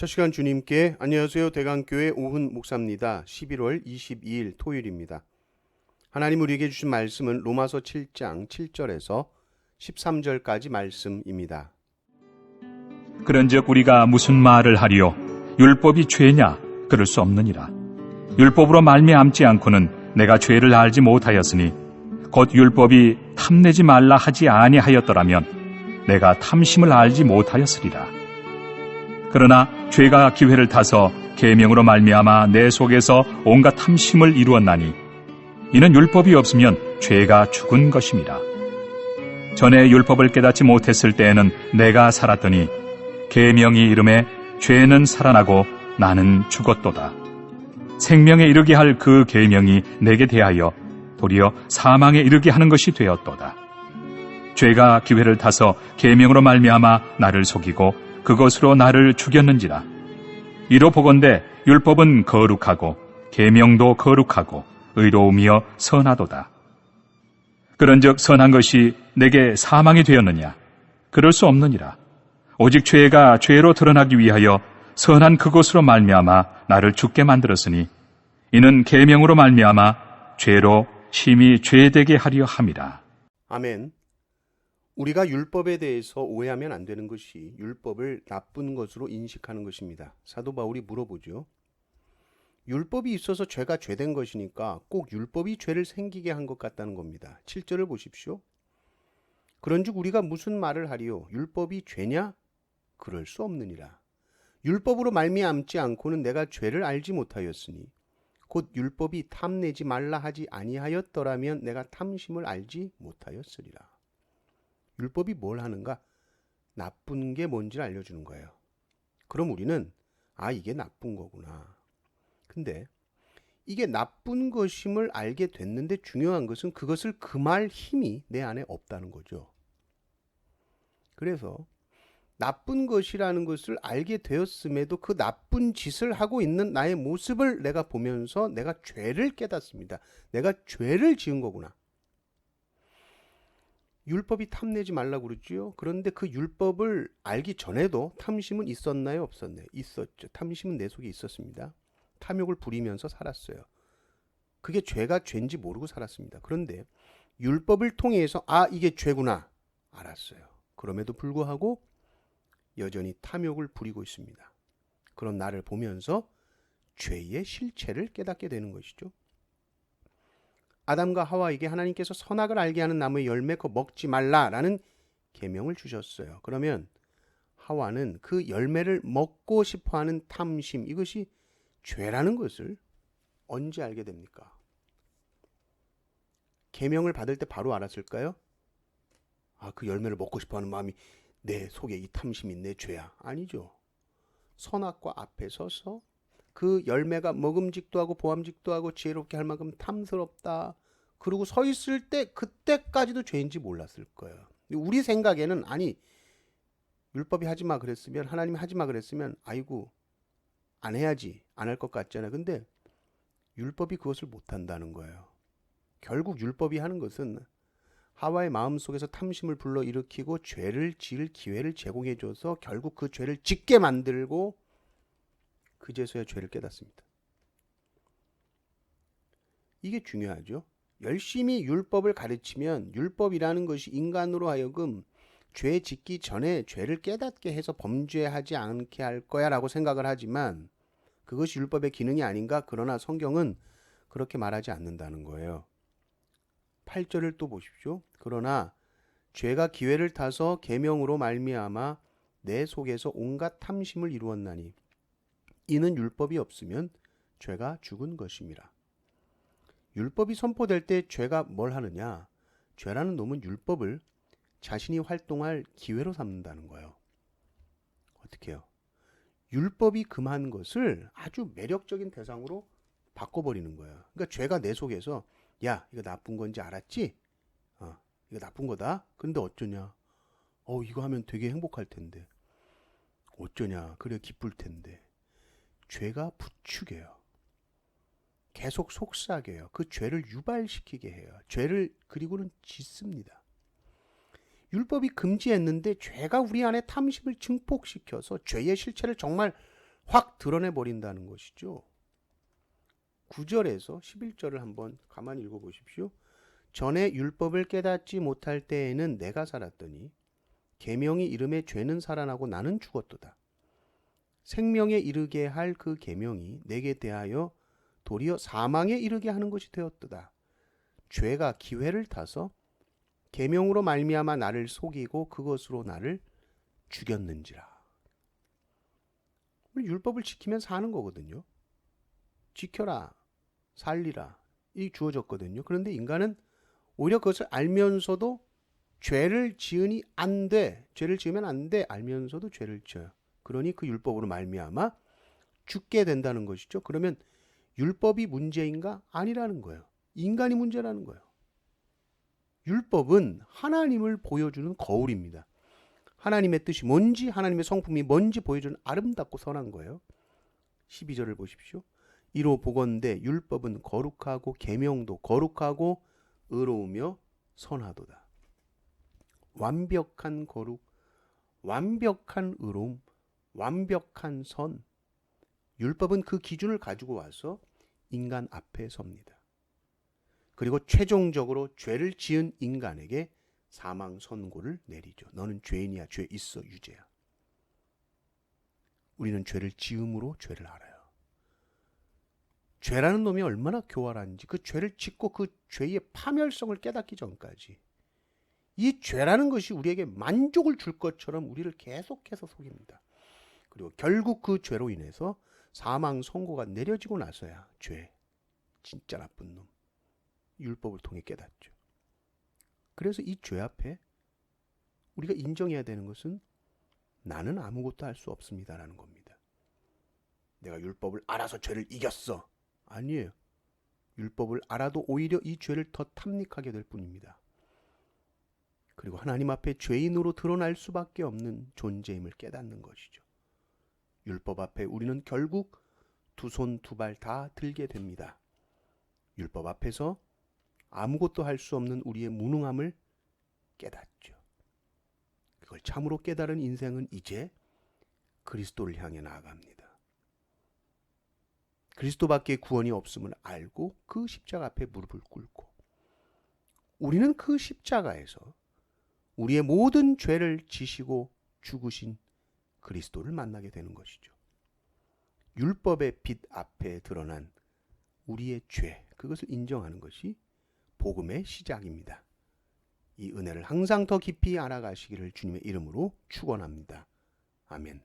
첫 시간 주님께 안녕하세요. 대강교회 오훈 목사입니다. 11월 22일 토요일입니다. 하나님 우리에게 주신 말씀은 로마서 7장 7절에서 13절까지 말씀입니다. 그런즉 우리가 무슨 말을 하리요? 율법이 죄냐? 그럴 수 없느니라. 율법으로 말미암지 않고는 내가 죄를 알지 못하였으니 곧 율법이 탐내지 말라 하지 아니하였더라면 내가 탐심을 알지 못하였으리라. 그러나 죄가 기회를 타서 계명으로 말미암아 내 속에서 온갖 탐심을 이루었나니 이는 율법이 없으면 죄가 죽은 것임이라. 전에 율법을 깨닫지 못했을 때에는 내가 살았더니 계명이 이름에 죄는 살아나고 나는 죽었도다. 생명에 이르게 할 그 계명이 내게 대하여 도리어 사망에 이르게 하는 것이 되었도다. 죄가 기회를 타서 계명으로 말미암아 나를 속이고 그것으로 나를 죽였는지라. 이로 보건대 율법은 거룩하고 계명도 거룩하고 의로우며 선하도다. 그런즉 선한 것이 내게 사망이 되었느냐? 그럴 수 없느니라. 오직 죄가 죄로 드러나기 위하여 선한 그것으로 말미암아 나를 죽게 만들었으니 이는 계명으로 말미암아 죄로 심히 죄되게 하려 함이라. 아멘. 우리가 율법에 대해서 오해하면 안 되는 것이 율법을 나쁜 것으로 인식하는 것입니다. 사도 바울이 물어보죠. 율법이 있어서 죄가 죄된 것이니까 꼭 율법이 죄를 생기게 한 것 같다는 겁니다. 7절을 보십시오. 그런즉 우리가 무슨 말을 하리요? 율법이 죄냐? 그럴 수 없느니라. 율법으로 말미암지 않고는 내가 죄를 알지 못하였으니 곧 율법이 탐내지 말라 하지 아니하였더라면 내가 탐심을 알지 못하였으리라. 율법이 뭘 하는가? 나쁜 게 뭔지를 알려주는 거예요. 그럼 우리는 이게 나쁜 거구나. 근데 이게 나쁜 것임을 알게 됐는데 중요한 것은 그것을 금할 힘이 내 안에 없다는 거죠. 그래서 나쁜 것이라는 것을 알게 되었음에도 그 나쁜 짓을 하고 있는 나의 모습을 내가 보면서 내가 죄를 깨닫습니다. 내가 죄를 지은 거구나. 율법이 탐내지 말라고 그러지요. 그런데 그 율법을 알기 전에도 탐심은 있었나요? 없었나요? 있었죠. 탐심은 내 속에 있었습니다. 탐욕을 부리면서 살았어요. 그게 죄가 죄인지 모르고 살았습니다. 그런데 율법을 통해서 이게 죄구나 알았어요. 그럼에도 불구하고 여전히 탐욕을 부리고 있습니다. 그런 나를 보면서 죄의 실체를 깨닫게 되는 것이죠. 아담과 하와에게 하나님께서 선악을 알게 하는 나무의 열매 그거 먹지 말라라는 계명을 주셨어요. 그러면 하와는 그 열매를 먹고 싶어하는 탐심, 이것이 죄라는 것을 언제 알게 됩니까? 계명을 받을 때 바로 알았을까요? 그 열매를 먹고 싶어하는 마음이 내 속에 이 탐심이 내 죄야. 아니죠. 선악과 앞에 서서 그 열매가 먹음직도 하고 보암직도 하고 지혜롭게 할 만큼 탐스럽다. 그러고 서 있을 때 그때까지도 죄인지 몰랐을 거예요. 우리 생각에는 율법이 하지 마 그랬으면, 하나님이 하지 마 그랬으면 아이고 안 해야지, 안 할 것 같잖아요. 근데 율법이 그것을 못한다는 거예요. 결국 율법이 하는 것은 하와의 마음속에서 탐심을 불러일으키고 죄를 지을 기회를 제공해줘서 결국 그 죄를 짓게 만들고 그제서야 죄를 깨닫습니다. 이게 중요하죠. 열심히 율법을 가르치면 율법이라는 것이 인간으로 하여금 죄 짓기 전에 죄를 깨닫게 해서 범죄하지 않게 할 거야 라고 생각을 하지만 그것이 율법의 기능이 아닌가? 그러나 성경은 그렇게 말하지 않는다는 거예요. 8절을 또 보십시오. 그러나 죄가 기회를 타서 계명으로 말미암아 내 속에서 온갖 탐심을 이루었나니 이는 율법이 없으면 죄가 죽은 것임이라. 율법이 선포될 때 죄가 뭘 하느냐? 죄라는 놈은 율법을 자신이 활동할 기회로 삼는다는 거예요. 어떻게 해요? 율법이 금한 것을 아주 매력적인 대상으로 바꿔버리는 거예요. 그러니까 죄가 내 속에서 야, 이거 나쁜 건지 알았지? 이거 나쁜 거다. 근데 어쩌냐? 이거 하면 되게 행복할 텐데. 어쩌냐? 그래 기쁠 텐데. 죄가 부추겨요. 계속 속삭여요. 그 죄를 유발시키게 해요. 죄를 그리고는 짓습니다. 율법이 금지했는데 죄가 우리 안에 탐심을 증폭시켜서 죄의 실체를 정말 확 드러내 버린다는 것이죠. 9절에서 11절을 한번 가만히 읽어 보십시오. 전에 율법을 깨닫지 못할 때에는 내가 살았더니 계명이 이름에 죄는 살아나고 나는 죽었도다. 생명에 이르게 할 그 계명이 내게 대하여 도리어 사망에 이르게 하는 것이 되었도다. 죄가 기회를 타서 계명으로 말미암아 나를 속이고 그것으로 나를 죽였는지라. 우리 율법을 지키면 사는 거거든요. 지켜라, 살리라 이 주어졌거든요. 그런데 인간은 오히려 그것을 알면서도 죄를 지으니 안 돼, 죄를 지으면 안 돼 알면서도 죄를 지어요. 그러니 그 율법으로 말미암아 죽게 된다는 것이죠. 그러면 율법이 문제인가? 아니라는 거예요. 인간이 문제라는 거예요. 율법은 하나님을 보여주는 거울입니다. 하나님의 뜻이 뭔지, 하나님의 성품이 뭔지 보여주는 아름답고 선한 거예요. 12절을 보십시오. 이로 보건대 율법은 거룩하고 계명도 거룩하고 의로우며 선하도다. 완벽한 거룩, 완벽한 의로움, 완벽한 선. 율법은 그 기준을 가지고 와서 인간 앞에 섭니다. 그리고 최종적으로 죄를 지은 인간에게 사망 선고를 내리죠. 너는 죄인이야, 죄 있어, 유죄야. 우리는 죄를 지음으로 죄를 알아요. 죄라는 놈이 얼마나 교활한지, 그 죄를 짓고 그 죄의 파멸성을 깨닫기 전까지 이 죄라는 것이 우리에게 만족을 줄 것처럼 우리를 계속해서 속입니다. 그리고 결국 그 죄로 인해서 사망 선고가 내려지고 나서야 죄, 진짜 나쁜 놈, 율법을 통해 깨닫죠. 그래서 이 죄 앞에 우리가 인정해야 되는 것은 나는 아무것도 할 수 없습니다라는 겁니다. 내가 율법을 알아서 죄를 이겼어. 아니에요. 율법을 알아도 오히려 이 죄를 더 탐닉하게 될 뿐입니다. 그리고 하나님 앞에 죄인으로 드러날 수밖에 없는 존재임을 깨닫는 것이죠. 율법 앞에 우리는 결국 두 손 두 발 다 들게 됩니다. 율법 앞에서 아무것도 할 수 없는 우리의 무능함을 깨닫죠. 그걸 참으로 깨달은 인생은 이제 그리스도를 향해 나아갑니다. 그리스도밖에 구원이 없음을 알고 그 십자가 앞에 무릎을 꿇고 우리는 그 십자가에서 우리의 모든 죄를 지시고 죽으신 그리스도를 만나게 되는 것이죠. 율법의 빛 앞에 드러난 우리의 죄, 그것을 인정하는 것이 복음의 시작입니다. 이 은혜를 항상 더 깊이 알아가시기를 주님의 이름으로 축원합니다. 아멘.